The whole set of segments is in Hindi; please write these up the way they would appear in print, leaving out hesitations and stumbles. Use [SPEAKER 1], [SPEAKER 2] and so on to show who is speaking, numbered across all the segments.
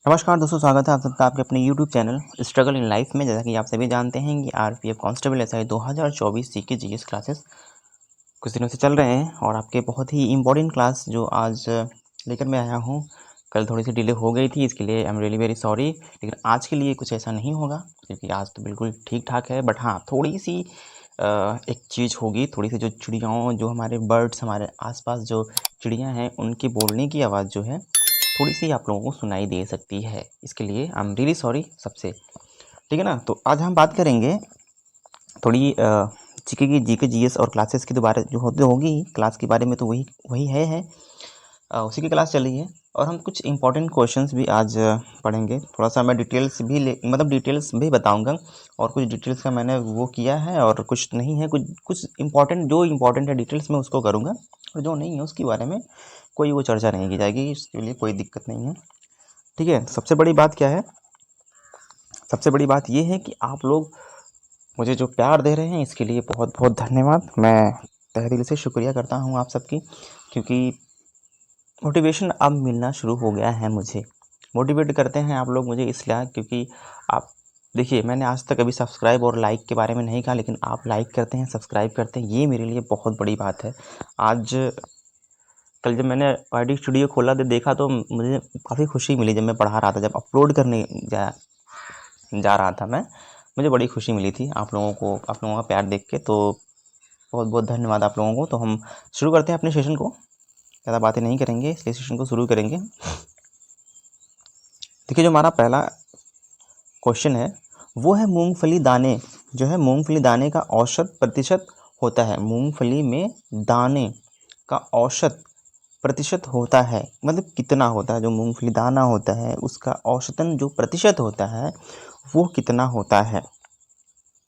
[SPEAKER 1] नमस्कार दोस्तों, स्वागत है आप सबका आपके अपने YouTube channel struggle in life में। जैसा कि आप सभी जानते हैं कि RPF constable SI 2024 GK GS classes कुछ दिनों से चल रहे हैं और आपके बहुत ही इम्पोर्टेंट क्लास जो आज लेकर मैं आया हूं। कल थोड़ी सी डिले हो गई थी, इसके लिए I am really very sorry. लेकिन आज के लिए कुछ ऐसा नहीं होगा क्योंकि आज तो बिल्कुल ठीक ठाक है। बट हाँ, थोड़ी सी एक चीज़ होगी, थोड़ी सी जो चिड़ियाओं, जो हमारे बर्ड्स, हमारे आसपास जो चिड़ियाँ हैं, उनके बोलने की आवाज़ जो है थोड़ी सी आप लोगों को सुनाई दे सकती है। इसके लिए आई एम रियली सॉरी सबसे, ठीक है ना। तो आज हम बात करेंगे थोड़ी जीके जीएस और क्लासेस की दोबारा जो होगी क्लास के बारे में। तो वही वही है उसी की क्लास चल रही है और हम कुछ इंपॉर्टेंट क्वेश्चंस भी आज पढ़ेंगे। थोड़ा सा मैं डिटेल्स भी डिटेल्स भी बताऊंगा और कुछ डिटेल्स का मैंने वो किया है और कुछ नहीं है। कुछ इंपॉर्टेंट, जो इंपॉर्टेंट है डिटेल्स में उसको करूँगा और जो नहीं है उसके बारे में कोई वो चर्चा नहीं की जाएगी। इसके लिए कोई दिक्कत नहीं है, ठीक है। सबसे बड़ी बात क्या है? सबसे बड़ी बात ये है कि आप लोग मुझे जो प्यार दे रहे हैं इसके लिए बहुत बहुत धन्यवाद। मैं तहे दिल से शुक्रिया करता हूँ आप सबकी, क्योंकि मोटिवेशन अब मिलना शुरू हो गया है। मुझे मोटिवेट करते हैं आप लोग मुझे इसलिए क्योंकि आप देखिए, मैंने आज तक अभी सब्सक्राइब और लाइक के बारे में नहीं कहा, लेकिन आप लाइक करते हैं, सब्सक्राइब करते हैं, ये मेरे लिए बहुत बड़ी बात है। आज कल जब मैंने आईडी स्टूडियो खोला तो देखा तो मुझे काफ़ी खुशी मिली। जब मैं पढ़ा रहा था, जब अपलोड करने जा रहा था मैं, मुझे बड़ी खुशी मिली थी आप लोगों का प्यार देख के। तो बहुत बहुत धन्यवाद आप लोगों को। तो हम शुरू करते हैं अपने सेशन को, ज़्यादा बातें नहीं करेंगे, इसलिए सेशन को शुरू करेंगे। देखिए, जो हमारा पहला क्वेश्चन है वो है मूंगफली दाने। जो है मूंगफली दाने का औसत प्रतिशत होता है। मूंगफली में दाने का औसत प्रतिशत होता है, मतलब कितना होता है। जो मूंगफली दाना होता है उसका औसतन जो प्रतिशत होता है वो कितना होता है?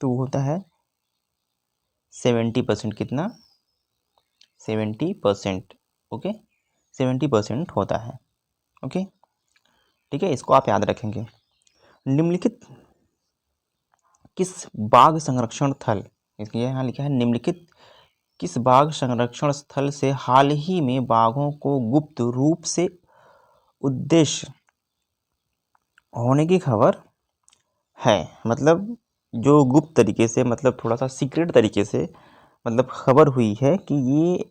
[SPEAKER 1] तो वो होता है 70%। कितना? 70%। ओके, 70% होता है। ओके, ठीक है, इसको आप याद रखेंगे। निम्नलिखित किस बाघ संरक्षण स्थल, इसलिए यहाँ लिखा है निम्नलिखित किस बाघ संरक्षण स्थल से हाल ही में बाघों को गुप्त रूप से उद्देश्य होने की खबर है? मतलब जो गुप्त तरीके से, मतलब थोड़ा सा सीक्रेट तरीके से मतलब खबर हुई है कि ये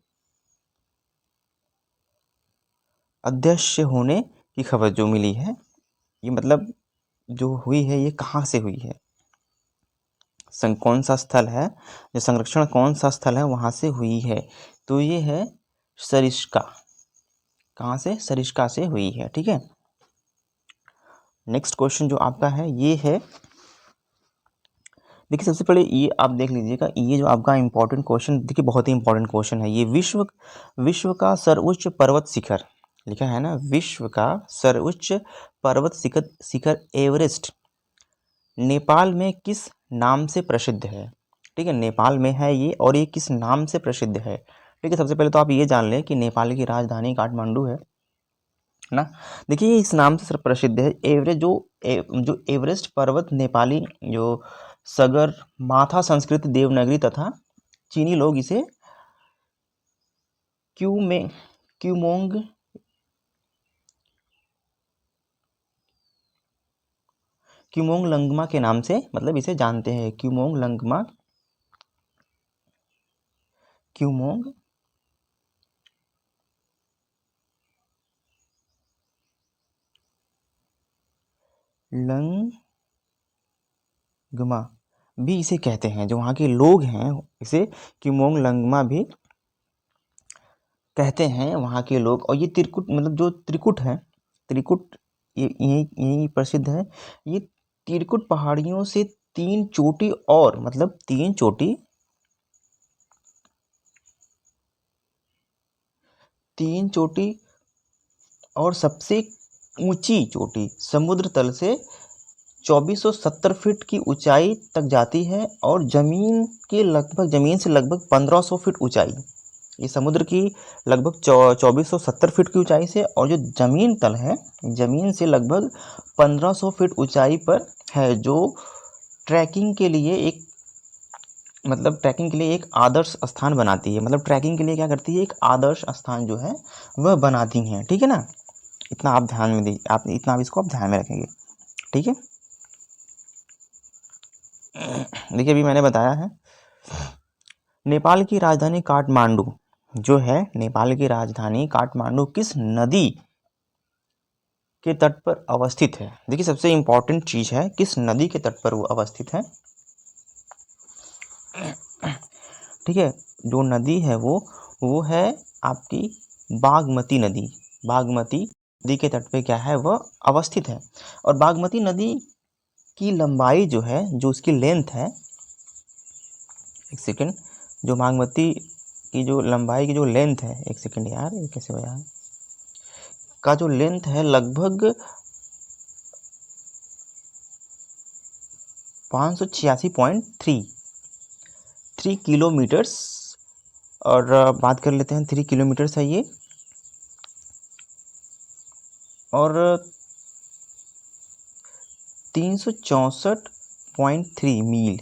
[SPEAKER 1] अदृश्य होने की खबर जो मिली है, ये मतलब जो हुई है ये कहाँ से हुई है? कौन सा स्थल है, जो संरक्षण कौन सा स्थल है वहाँ से हुई है? तो ये है सरिस्का। कहाँ से? सरिस्का से हुई है, ठीक है। नेक्स्ट क्वेश्चन जो आपका है ये है, देखिए सबसे पहले ये आप देख लीजिएगा, ये जो आपका इंपॉर्टेंट क्वेश्चन, देखिए बहुत ही इंपॉर्टेंट क्वेश्चन है ये। विश्व का सर्वोच्च पर्वत शिखर, लिखा है ना, विश्व का सर्वोच्च पर्वत शिखर शिखर एवरेस्ट नेपाल में किस नाम से प्रसिद्ध है? ठीक है, नेपाल में है ये और ये किस नाम से प्रसिद्ध है? ठीक है, सबसे पहले तो आप ये जान लें कि नेपाल की राजधानी काठमांडू है ना। देखिए इस नाम से प्रसिद्ध है एवरेस्ट, जो एवरेस्ट पर्वत नेपाली जो सगर माथा संस्कृत देवनागरी तथा चीनी लोग इसे क्यूमोंग क्यूमोंग लंगमा के नाम से मतलब इसे जानते हैं। क्यूमोंग लंगमा, क्यूमोंग लंगमा भी इसे कहते हैं। जो वहाँ के लोग हैं इसे क्यूमोंग लंगमा भी कहते हैं वहाँ के लोग। और ये त्रिकुट, मतलब जो त्रिकुट है, त्रिकुट ये यही प्रसिद्ध है। ये त्रिकुट पहाड़ियों से तीन चोटी, और मतलब तीन चोटी, और सबसे ऊंची चोटी समुद्र तल से 2470 फीट की ऊंचाई तक जाती है और जमीन से लगभग 1500 फीट ऊंचाई। ये समुद्र की लगभग 2470 फीट की ऊंचाई से, और जो जमीन तल है, जमीन से लगभग 1500 फीट ऊंचाई पर है। जो ट्रैकिंग के लिए एक आदर्श स्थान बनाती है। मतलब ट्रैकिंग के लिए क्या करती है, एक आदर्श स्थान जो है वह बनाती हैं, ठीक है ना। इतना आप ध्यान में दीजिए, आप इतना आप इसको आप ध्यान में रखेंगे, ठीक है। देखिए अभी मैंने बताया है नेपाल की राजधानी काठमांडू जो है, नेपाल की राजधानी काठमांडू किस नदी के तट पर अवस्थित है। देखिए सबसे इंपॉर्टेंट चीज है किस नदी के तट पर वो अवस्थित है, ठीक है। जो नदी है वो है आपकी बागमती नदी। बागमती नदी के तट पे क्या है, वह अवस्थित है। और बागमती नदी की लंबाई जो है, जो उसकी लेंथ है, एक सेकेंड, जो बागमती की जो लंबाई की जो लेंथ है, एक सेकेंड यार ये कैसे हो यार, का जो लेंथ है लगभग 586.3 किलोमीटर्स। और बात कर लेते हैं 3 किलोमीटर्स है ये, और 364.3 मील,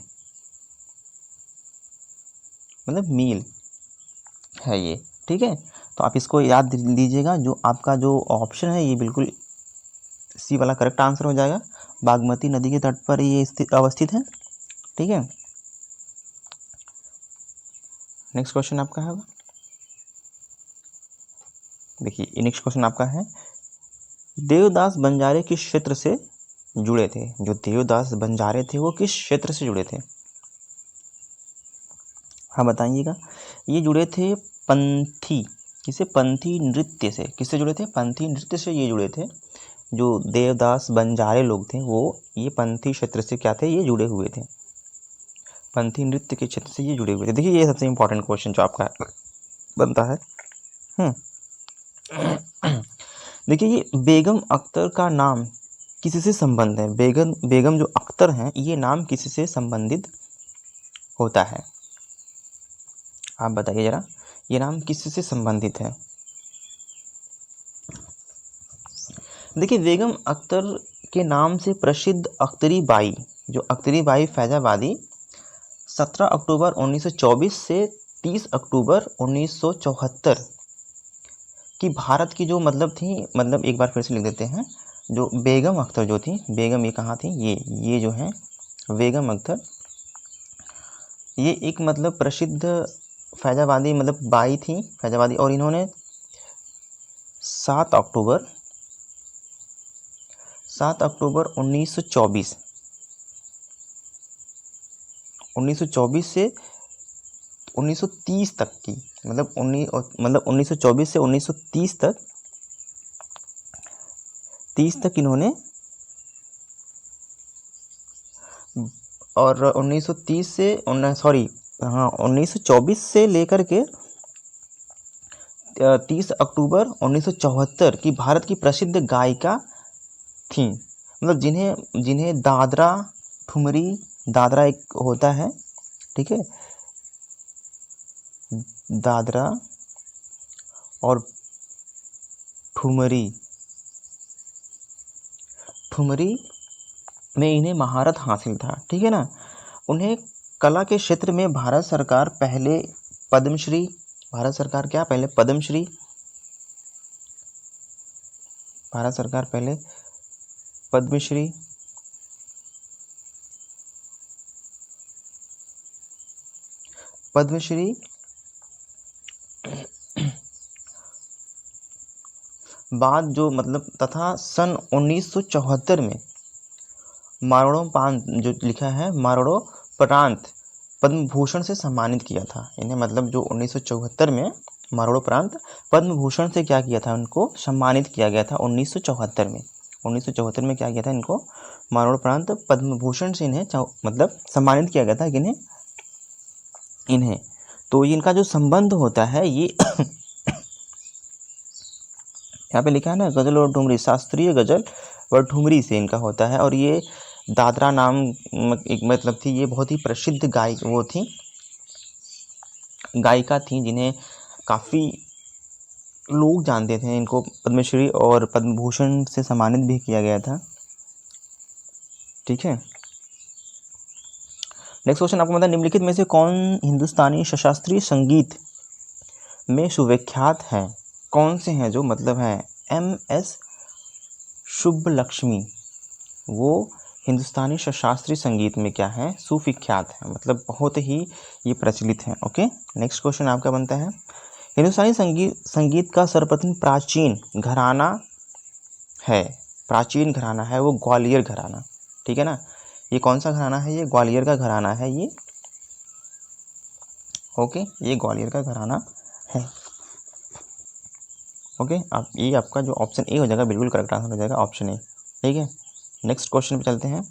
[SPEAKER 1] मतलब मील है ये, ठीक है। तो आप इसको याद लीजिएगा, जो आपका जो ऑप्शन है ये बिल्कुल सी वाला करेक्ट आंसर हो जाएगा। बागमती नदी के तट पर ये अवस्थित है, ठीक है। नेक्स्ट क्वेश्चन आपका है, देखिए नेक्स्ट क्वेश्चन आपका है, देवदास बंजारे किस क्षेत्र से जुड़े थे। जो देवदास बंजारे थे वो किस क्षेत्र से जुड़े थे, हाँ बताइएगा। ये जुड़े थे पंथी, किसे, पंथी नृत्य से। किससे जुड़े थे, पंथी नृत्य से ये जुड़े थे। जो देवदास बंजारे लोग थे वो ये पंथी क्षेत्र से क्या थे, ये जुड़े हुए थे, पंथी नृत्य के क्षेत्र से ये जुड़े हुए थे। देखिए ये सबसे इंपॉर्टेंट क्वेश्चन जो आपका बनता है। देखिए ये बेगम अख्तर का नाम किसी से संबंध है। बेगम जो अख्तर हैं ये नाम किसी से संबंधित होता है, आप बताइए जरा, ये नाम किसी से संबंधित है। देखिए बेगम अख्तर के नाम से प्रसिद्ध अख्तरी बाई, जो अख्तरी बाई फैजाबादी 17 अक्टूबर 1924 से 30 अक्टूबर 1974 की भारत की जो मतलब थी, मतलब एक बार फिर से लिख देते हैं, जो बेगम अख्तर जो थी, बेगम ये कहाँ थी, ये जो है बेगम अख्तर, ये एक मतलब प्रसिद्ध फैजाबादी मतलब बाई थी, फैजाबादी। और इन्होंने 7 अक्टूबर 1924 से 1930 तक की, मतलब 1924 से 1930 तक इन्होंने, और 1930 से 1924 से लेकर के 30 अक्टूबर 1974 की भारत की प्रसिद्ध गायिका थी। मतलब जिन्हें दादरा ठुमरी, दादरा एक होता है, ठीक है, दादरा और ठुमरी में इन्हें महारत हासिल था, ठीक है ना। उन्हें कला के क्षेत्र में भारत सरकार पहले पद्मश्री, भारत सरकार पहले पद्मश्री बाद जो मतलब तथा सन 1974 में मरणोपरांत, जो लिखा है मरणोपरांत पद्म भूषण से सम्मानित किया था इन्हें। मतलब जो 1974 में मरणोपरांत पद्म भूषण से क्या किया था, उनको सम्मानित किया गया था 1974 में। 1974 में क्या किया था, इनको मरणोपरांत पद्म भूषण से इन्हें मतलब सम्मानित किया गया था कि इन्हें। तो इनका जो संबंध होता है ये यहाँ पे लिखा है ना, गजल और ठुमरी, शास्त्रीय गजल और ठुमरी से इनका होता है। और ये दादरा नाम एक मतलब थी, ये बहुत ही प्रसिद्ध गायिका थी जिन्हें काफ़ी लोग जानते थे। इनको पद्मश्री और पद्म भूषण से सम्मानित भी किया गया था, ठीक है। नेक्स्ट क्वेश्चन आपको मतलब निम्नलिखित में से कौन हिंदुस्तानी शास्त्रीय संगीत में सुविख्यात है। कौन से हैं जो मतलब हैं, MS शुभ लक्ष्मी, वो हिंदुस्तानी शास्त्रीय संगीत में क्या है, सुविख्यात है, मतलब बहुत ही ये प्रचलित है। ओके, नेक्स्ट क्वेश्चन आपका बनता है, हिंदुस्तानी संगीत का सर्वप्रथम प्राचीन घराना है, प्राचीन घराना है वो ग्वालियर घराना, ठीक है ना। ये कौन सा घराना है, ये ग्वालियर का घराना है ये। ओके, ये ग्वालियर का घराना है। ओके, आप ये आपका जो ऑप्शन ए हो जाएगा, बिल्कुल करेक्ट आंसर हो जाएगा ऑप्शन ए, ठीक है। नेक्स्ट क्वेश्चन पे चलते हैं,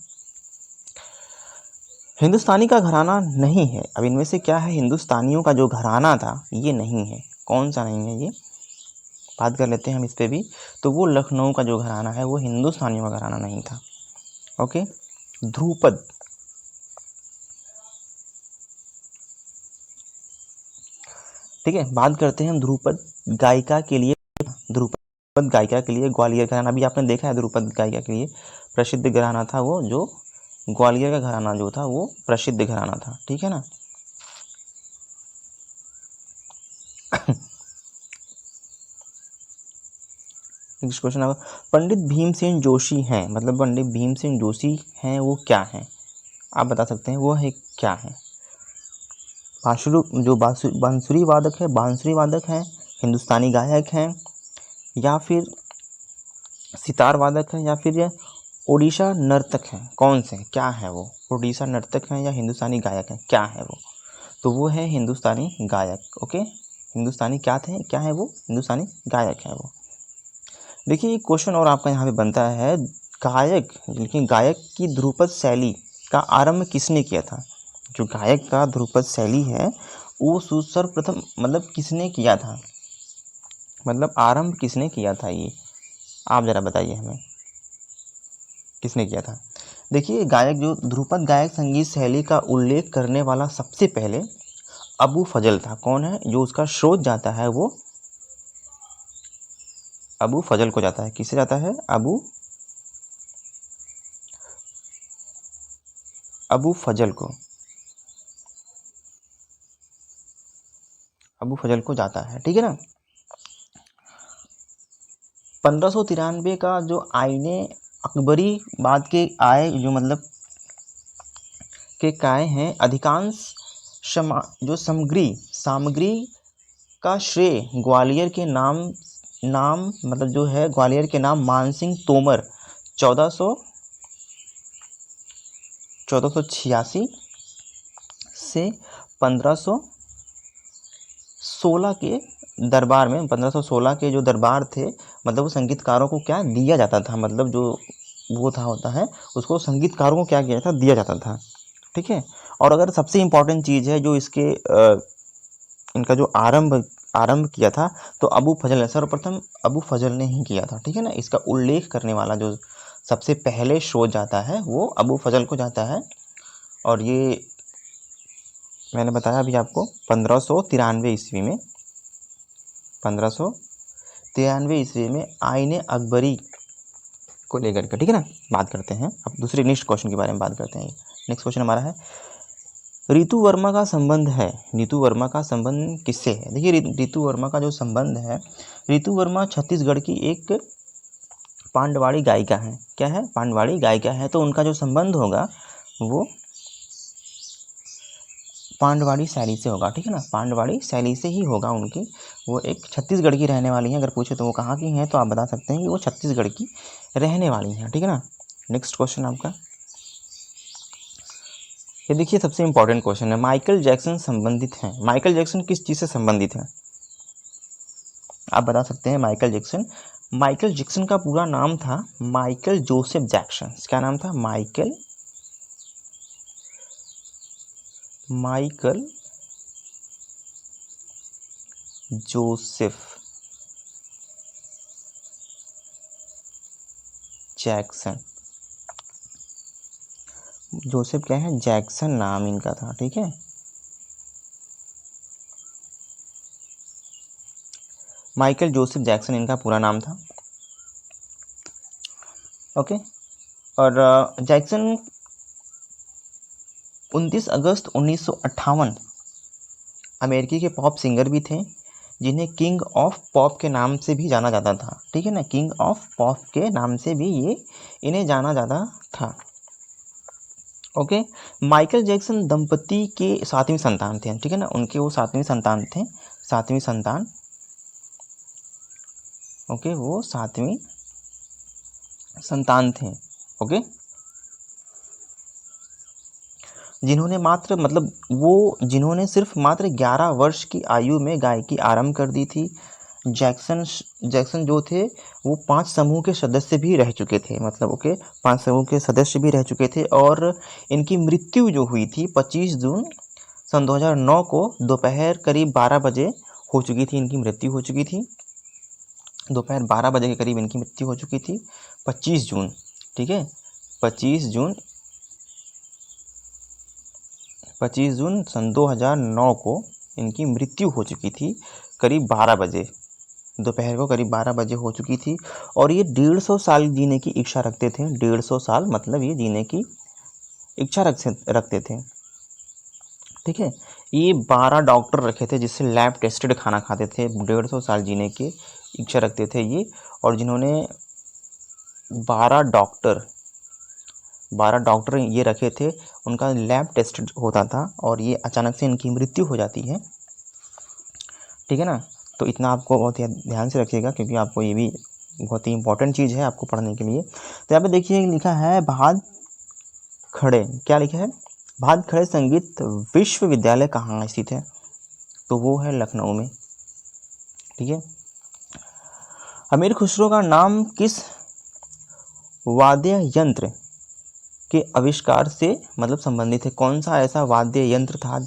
[SPEAKER 1] हिंदुस्तानी का घराना नहीं है, अब इनमें से क्या है, हिंदुस्तानियों का जो घराना था ये नहीं है, कौन सा नहीं है ये, बात कर लेते हैं हम इस पे भी। तो वो लखनऊ का जो घराना है वो हिंदुस्तानियों का घराना नहीं था। ओके, ध्रुपद, ठीक है, बात करते हैं हम ध्रुपद गायिका के लिए, ध्रुपद गायिका के लिए ग्वालियर घराना, अभी आपने देखा है ध्रुपद गायिका के लिए प्रसिद्ध घराना था वो, जो ग्वालियर का घराना जो था वो प्रसिद्ध घराना था, ठीक है ना। नेक्स्ट क्वेश्चन आपका, पंडित भीमसेन जोशी हैं, मतलब पंडित भीमसेन जोशी हैं वो क्या है, आप बता सकते हैं वो है क्या है। बांसुरी वादक है, बांसुरी वादक है, हिंदुस्तानी गायक हैं, या फिर सितार वादक है, या फिर ये ओडिशा नर्तक है, कौन से क्या है वो, ओडिशा नर्तक है या हिंदुस्तानी गायक है, क्या है वो, तो वो है हिंदुस्तानी गायक। ओके, हिंदुस्तानी क्या है वो, हिंदुस्तानी गायक है वो। देखिए एक क्वेश्चन और आपका यहाँ पे बनता है, गायक, लेकिन गायक की ध्रुपद शैली का आरंभ किसने किया था, जो गायक का ध्रुपद शैली है वो सर्वप्रथम मतलब किसने किया था, मतलब आरंभ किसने किया था, ये आप ज़रा बताइए हमें, किसने किया था। देखिए गायक जो ध्रुपद गायक संगीत शैली का उल्लेख करने वाला सबसे पहले अबू फजल था, कौन है, जो उसका स्रोत जाता है वो अबू फजल को जाता है, किससे जाता है, अबू फजल को, अबू फजल को जाता है, ठीक है ना। 1593 का जो आईने अकबरी बाद के आए, जो मतलब के काय हैं, अधिकांश जो सामग्री का श्रेय ग्वालियर के नाम मतलब जो है ग्वालियर के नाम मानसिंह तोमर 1486 से 1516 के दरबार में, 1516 के जो दरबार थे, मतलब वो संगीतकारों को क्या दिया जाता था, मतलब जो वो था होता है उसको संगीतकारों को क्या किया जाता, दिया जाता था, ठीक है। और अगर सबसे इम्पोर्टेंट चीज़ है जो इसके इनका जो आरंभ किया था, तो अबू फजल ने, सर्वप्रथम अबू फजल ने ही किया था, ठीक है ना। इसका उल्लेख करने वाला जो सबसे पहले शो जाता है वो अबू फजल को जाता है, और ये मैंने बताया अभी आपको 1593 ईस्वी में, 1593 ईस्वी में आईने अकबरी को लेकर के, ठीक है ना। बात करते हैं अब दूसरे नेक्स्ट क्वेश्चन के बारे में बात करते हैं। नेक्स्ट क्वेश्चन हमारा है, ऋतु वर्मा का संबंध है, ऋतु वर्मा का संबंध किससे है। देखिए ऋतु वर्मा का जो संबंध है, ऋतु वर्मा छत्तीसगढ़ की एक पांडवाड़ी गायिका है, क्या है, पांडवाड़ी गायिका है, तो उनका जो संबंध होगा वो पांडवाड़ी शैली से होगा, ठीक है ना, पांडवाड़ी शैली से ही होगा उनकी। वो एक छत्तीसगढ़ की रहने वाली हैं, अगर पूछे तो वो कहाँ की हैं, तो आप बता सकते हैं कि वो छत्तीसगढ़ की रहने वाली हैं, ठीक है ना। नेक्स्ट क्वेश्चन आपका, ये देखिए सबसे इंपॉर्टेंट क्वेश्चन है, माइकल जैक्सन संबंधित हैं, माइकल जैक्सन किस चीज़ से संबंधित है, आप बता सकते हैं। माइकल जैक्सन का पूरा नाम था माइकल जोसेफ जैक्सन, क्या नाम था, माइकल जोसेफ जैक्सन, जोसेफ क्या है, जैक्सन नाम इनका था, ठीक है। माइकल जोसेफ जैक्सन इनका पूरा नाम था, ओके। और जैक्सन 29 अगस्त 1958 अमेरिकी के पॉप सिंगर भी थे, जिन्हें किंग ऑफ पॉप के नाम से भी जाना जाता था, ठीक है ना, किंग ऑफ पॉप के नाम से भी ये इन्हें जाना जाता था। ओके, माइकल जैक्सन दंपति के 7वीं संतान थे, ठीक है ना, उनके वो 7वीं संतान थे, 7वीं संतान। ओके, वो 7वीं संतान थे। ओके, जिन्होंने सिर्फ मात्र 11 वर्ष की आयु में गायकी आरंभ कर दी थी। जैक्सन जो थे वो 5 समूह के सदस्य भी रह चुके थे, मतलब ओके 5 समूह के सदस्य भी रह चुके थे। और इनकी मृत्यु जो हुई थी 25 जून सन 2009 को दोपहर करीब 12 बजे हो चुकी थी, इनकी मृत्यु हो चुकी थी। दोपहर 12 बजे के करीब इनकी मृत्यु हो चुकी थी, 25 जून, ठीक है, 25 जून सन 2009 को इनकी मृत्यु हो चुकी थी, करीब 12 बजे, दोपहर को करीब 12 बजे हो चुकी थी। और ये 150 साल जीने की इच्छा रखते थे, 150 साल मतलब ये जीने की इच्छा रखते थे, ठीक है। ये 12 डॉक्टर रखे थे जिससे लैब टेस्टेड खाना खाते थे, 150 साल जीने की इच्छा रखते थे ये। और जिन्होंने 12 डॉक्टर ये रखे थे, उनका लैब टेस्टेड होता था और ये अचानक से इनकी मृत्यु हो जाती है, ठीक है ना। तो इतना आपको बहुत ही ध्यान से रखिएगा क्योंकि आपको ये भी बहुत ही इंपॉर्टेंट चीज़ है आपको पढ़ने के लिए। तो यहाँ पे देखिए लिखा है भादखड़े, क्या लिखा है, भादखड़े संगीत विश्वविद्यालय कहाँ स्थित है, तो वो है लखनऊ में, ठीक है। अमीर खुसरो का नाम किस वाद्य यंत्र के आविष्कार से मतलब संबंधित है, कौन सा ऐसा वाद्य यंत्र था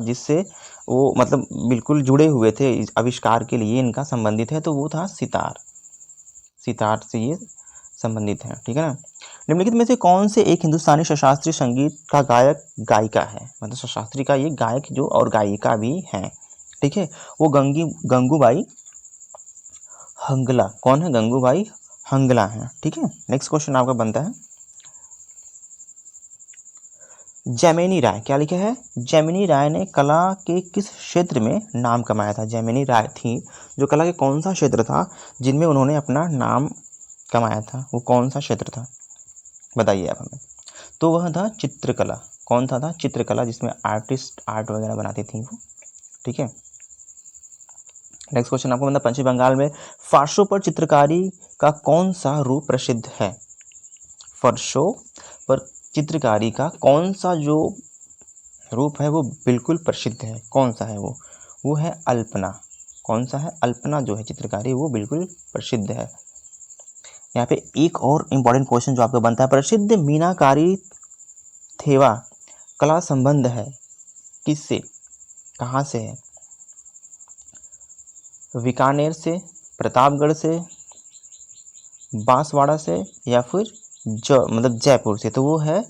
[SPEAKER 1] जिससे वो मतलब बिल्कुल जुड़े हुए थे, इस आविष्कार के लिए इनका संबंधित है, तो वो था सितार से ये संबंधित है, ठीक है ना। निम्नलिखित में से कौन से एक हिंदुस्तानी शास्त्रीय संगीत का गायक गायिका है, मतलब शास्त्रीय का ये गायक जो और गायिका भी हैं, ठीक है, वो गंगूबाई हंगला, कौन है, गंगूबाई हंगला है, ठीक है। नेक्स्ट क्वेश्चन आपका बनता है, जैमिनी राय, क्या लिखा है, जैमिनी राय ने कला के किस क्षेत्र में नाम कमाया था, जैमिनी राय थी जो कला के कौन सा क्षेत्र था जिनमें उन्होंने अपना नाम कमाया था, वो कौन सा क्षेत्र था, बताइए आप हमें। तो वह था चित्रकला, कौन था चित्रकला, जिसमें आर्ट वगैरह बनाती थी वो, ठीक है। नेक्स्ट क्वेश्चन आपको मतलब पश्चिम बंगाल में फर्शों पर चित्रकारी का कौन सा रूप प्रसिद्ध है, फर्शों पर चित्रकारी का कौन सा जो रूप है वो बिल्कुल प्रसिद्ध है, कौन सा है वो है अल्पना, कौन सा है, अल्पना जो है चित्रकारी वो बिल्कुल प्रसिद्ध है। यहाँ पे एक और इम्पॉर्टेंट क्वेश्चन जो आपको बनता है, प्रसिद्ध मीनाकारी थेवा कला संबंध है किससे, कहाँ से है, बीकानेर से, प्रतापगढ़ से, बांसवाड़ा से, या फिर मतलब जयपुर से, तो वो है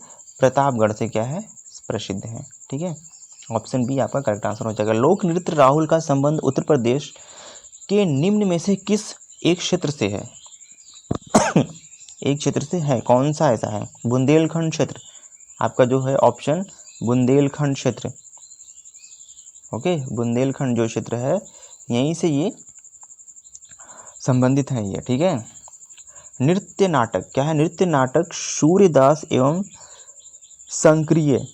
[SPEAKER 1] प्रतापगढ़ से क्या है, प्रसिद्ध है, ठीक है। ऑप्शन बी आपका करेक्ट आंसर हो जाएगा। लोक नृत्य राहुल का संबंध उत्तर प्रदेश के निम्न में से किस एक क्षेत्र से है एक क्षेत्र से है, कौन सा ऐसा है, बुंदेलखंड क्षेत्र, आपका जो है ऑप्शन बुंदेलखंड क्षेत्र, ओके, बुंदेलखंड जो क्षेत्र है यहीं से ये संबंधित है ये, ठीक है। नृत्य नाटक, क्या है, नृत्य नाटक सूर्यदास एवं संक्रिय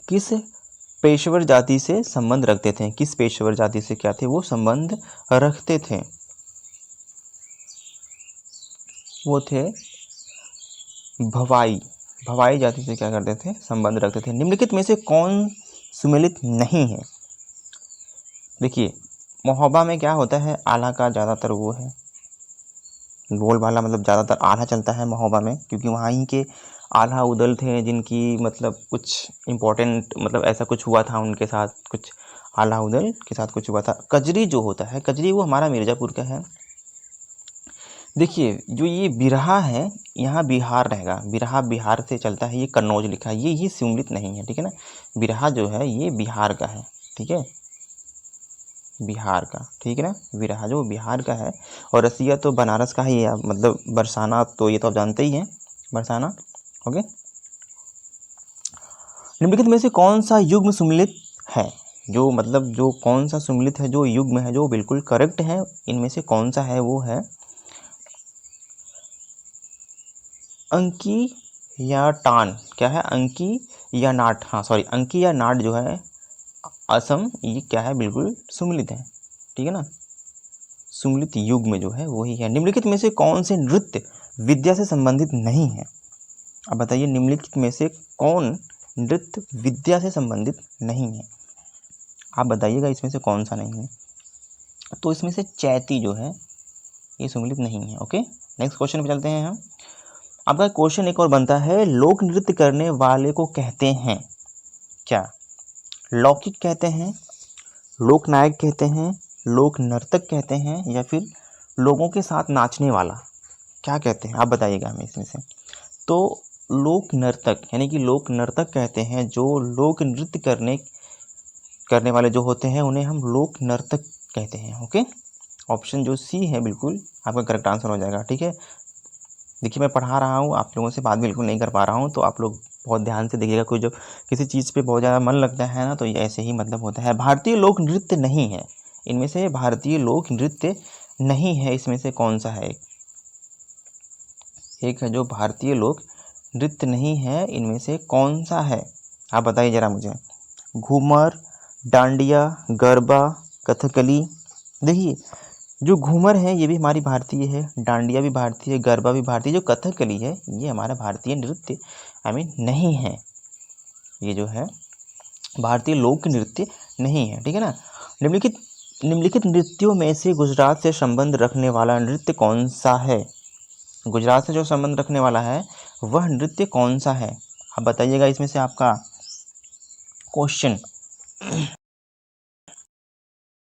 [SPEAKER 1] किस पेशेवर जाति से संबंध रखते थे, किस पेशेवर जाति से क्या थे वो संबंध रखते थे, वो थे भवाई जाति से क्या करते थे, संबंध रखते थे। निम्नलिखित में से कौन सुमेलित नहीं है, देखिए महोबा में क्या होता है, आल्हा का ज़्यादातर वो है बोलबाला, मतलब ज़्यादातर आल्हा चलता है महोबा में, क्योंकि वहाँ ही के आल्हा उदल थे जिनकी मतलब कुछ इम्पोर्टेंट मतलब ऐसा कुछ हुआ था उनके साथ, कुछ आल्हा उदल के साथ कुछ हुआ था। कजरी जो होता है, कजरी वो हमारा मिर्ज़ापुर का है। देखिए जो ये बिरहा है यहाँ बिहार रहेगा, बिरहा बिहार से चलता है, ये कन्नौज लिखा है, ये सुमिलित नहीं है, ठीक है ना। बिरहा जो है ये बिहार का है, ठीक है, बिहार का, ठीक है ना, बिरहा जो बिहार का है। और रसिया तो बनारस का ही है, मतलब बरसाना तो ये तो आप जानते ही हैं, बरसाना, ओके। निम्नलिखित में से कौन सा युग्म सुमेलित है, जो मतलब जो कौन सा सुमेलित है जो युग्म है जो बिल्कुल करेक्ट है, इनमें से कौन सा है, वो है अंकी या टान। क्या है? अंकी या नाट, हाँ सॉरी, अंकी या नाट जो है असम, ये क्या है? बिल्कुल सुमेलित है, ठीक है ना। सुमेलित युग्म जो है वही है। निम्नलिखित में से कौन से नृत्य विद्या से संबंधित नहीं है? अब बताइए, निम्नलिखित में से कौन नृत्य विद्या से संबंधित नहीं है? आप बताइएगा इसमें से कौन सा नहीं है। तो इसमें से चैती जो है ये सुमेलित नहीं है। ओके, नेक्स्ट क्वेश्चन पे चलते हैं हम। आपका क्वेश्चन एक और बनता है, लोक नृत्य करने वाले को कहते हैं क्या? लौकिक कहते हैं, लोक नायक कहते हैं, लोक नर्तक कहते हैं, या फिर लोगों के साथ नाचने वाला, क्या कहते हैं? आप बताइएगा हमें इसमें से। तो लोक नर्तक यानी कि लोक नर्तक कहते हैं, जो लोक नृत्य करने वाले जो होते हैं उन्हें हम लोक नर्तक कहते हैं। ओके, ऑप्शन जो सी है बिल्कुल आपका करेक्ट आंसर हो जाएगा। ठीक है, देखिए मैं पढ़ा रहा हूँ, आप लोगों से बात बिल्कुल नहीं कर पा रहा हूँ, तो आप लोग बहुत ध्यान से देखिएगा। कोई जब किसी चीज़ पे बहुत ज़्यादा मन लगता है ना, तो ये ऐसे ही मतलब होता है। भारतीय लोक नृत्य नहीं है, इनमें से भारतीय लोक नृत्य नहीं है, इसमें से कौन सा है? एक है जो भारतीय लोक नृत्य नहीं है, इनमें से कौन सा है? आप बताइए ज़रा मुझे। घूमर, डांडिया, गरबा, कथकली। देखिए, जो घूमर है ये भी हमारी भारतीय है, डांडिया भी भारतीय है, गरबा भी भारतीय। जो कथकली है ये हमारा भारतीय नृत्य नहीं है, ये जो है भारतीय लोक नृत्य नहीं है। ठीक है ना। निम्नलिखित नृत्यों में से गुजरात से संबंध रखने वाला नृत्य कौन सा है? गुजरात से जो संबंध रखने वाला है वह नृत्य कौन सा है? आप बताइएगा इसमें से आपका क्वेश्चन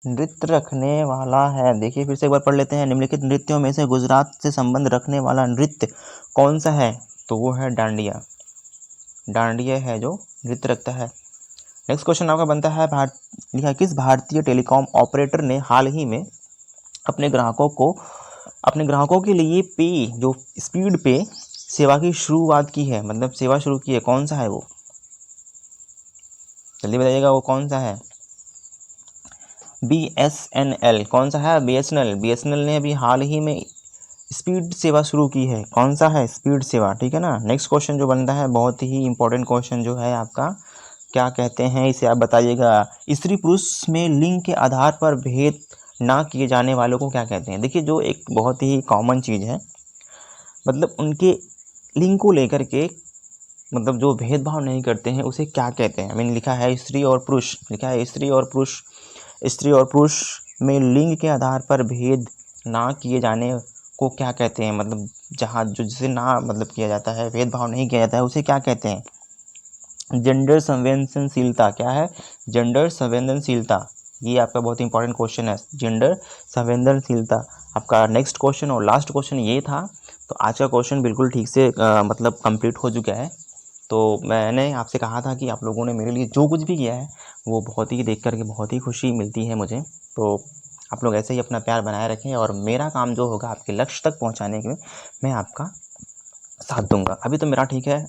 [SPEAKER 1] नृत्य रखने वाला है। देखिए फिर से एक बार पढ़ लेते हैं। निम्नलिखित नृत्यों में से गुजरात से संबंध रखने वाला नृत्य कौन सा है? तो वो है डांडिया। डांडिया है जो नृत्य रखता है। नेक्स्ट क्वेश्चन आपका बनता है, लिखा किस भारतीय टेलीकॉम ऑपरेटर ने हाल ही में अपने ग्राहकों के लिए पे जो स्पीड पे सेवा की शुरुआत की है, मतलब सेवा शुरू की है, कौन सा है वो? जल्दी बताइएगा वो कौन सा है? BSNL। कौन सा है? BSNL ने अभी हाल ही में स्पीड सेवा शुरू की है। कौन सा है? स्पीड सेवा। ठीक है ना। नेक्स्ट क्वेश्चन जो बनता है बहुत ही इंपॉर्टेंट क्वेश्चन जो है आपका, क्या कहते हैं इसे? आप बताइएगा। स्त्री पुरुष में लिंग के आधार पर भेद ना किए जाने वालों को क्या कहते हैं? देखिए, जो एक बहुत ही कॉमन चीज़ है, मतलब उनके लिंग को लेकर के मतलब जो भेदभाव नहीं करते हैं उसे क्या कहते हैं? मैंने लिखा है स्त्री और पुरुष, लिखा है स्त्री और पुरुष। स्त्री और पुरुष में लिंग के आधार पर भेद ना किए जाने को क्या कहते हैं? मतलब जहाँ जो जिसे ना मतलब किया जाता है, भेदभाव नहीं किया जाता है, उसे क्या कहते हैं? जेंडर संवेदनशीलता। क्या है? जेंडर संवेदनशीलता। ये आपका बहुत इंपॉर्टेंट क्वेश्चन है, जेंडर संवेदनशीलता। आपका नेक्स्ट क्वेश्चन और लास्ट क्वेश्चन ये था। तो आज का क्वेश्चन बिल्कुल ठीक से मतलब कंप्लीट हो चुका है। तो मैंने आपसे कहा था कि आप लोगों ने मेरे लिए जो कुछ भी किया है वो बहुत ही देख करके बहुत ही खुशी मिलती है मुझे। तो आप लोग ऐसे ही अपना प्यार बनाए रखें, और मेरा काम जो होगा आपके लक्ष्य तक पहुंचाने के मैं आपका साथ दूंगा। अभी तो मेरा ठीक है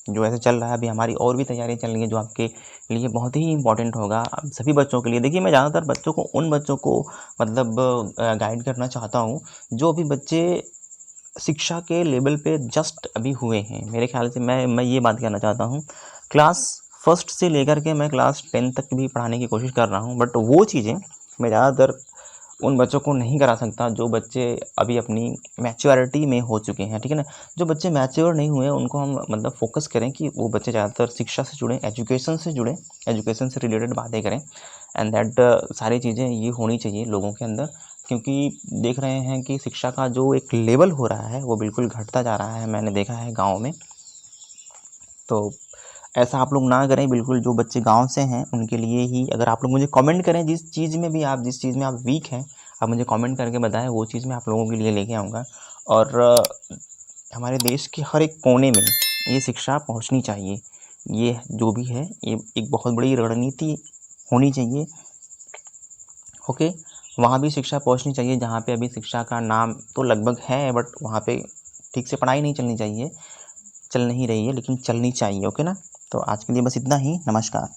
[SPEAKER 1] जो ऐसे चल रहा है, अभी हमारी और भी तैयारी चल रही है जो आपके लिए बहुत ही इंपॉर्टेंट होगा सभी बच्चों के लिए। देखिए, मैं ज़्यादातर बच्चों को उन बच्चों को मतलब गाइड करना चाहता हूँ जो अभी बच्चे शिक्षा के लेवल पे जस्ट अभी हुए हैं। मेरे ख्याल से मैं ये बात कहना चाहता हूँ, क्लास फर्स्ट से लेकर के मैं क्लास 10 तक भी पढ़ाने की कोशिश कर रहा हूँ, बट वो चीज़ें मैं ज़्यादातर उन बच्चों को नहीं करा सकता जो बच्चे अभी अपनी मैच्योरिटी में हो चुके हैं। ठीक है ना। जो बच्चे मैच्योर नहीं हुए उनको हम मतलब फोकस करें कि वो बच्चे ज़्यादातर शिक्षा से जुड़े, एजुकेशन से जुड़े, एजुकेशन से रिलेटेड बातें करें। एंड दैट सारी चीज़ें ये होनी चाहिए लोगों के अंदर, क्योंकि देख रहे हैं कि शिक्षा का जो एक लेवल हो रहा है वो बिल्कुल घटता जा रहा है, मैंने देखा है गाँव में। तो ऐसा आप लोग ना करें बिल्कुल। जो बच्चे गांव से हैं उनके लिए ही, अगर आप लोग मुझे कमेंट करें जिस चीज़ में आप वीक हैं, आप मुझे कमेंट करके बताएं, वो चीज़ मैं आप लोगों के लिए लेके आऊँगा। और हमारे देश के हर एक कोने में ये शिक्षा पहुंचनी चाहिए। ये जो भी है ये एक बहुत बड़ी रणनीति होनी चाहिए। ओके, वहाँ भी शिक्षा पहुंचनी चाहिए जहाँ पे अभी शिक्षा का नाम तो लगभग है, बट वहाँ पे ठीक से पढ़ाई नहीं चलनी चाहिए, चल नहीं रही है, लेकिन चलनी चाहिए। ओके ना। तो आज के लिए बस इतना ही। नमस्कार।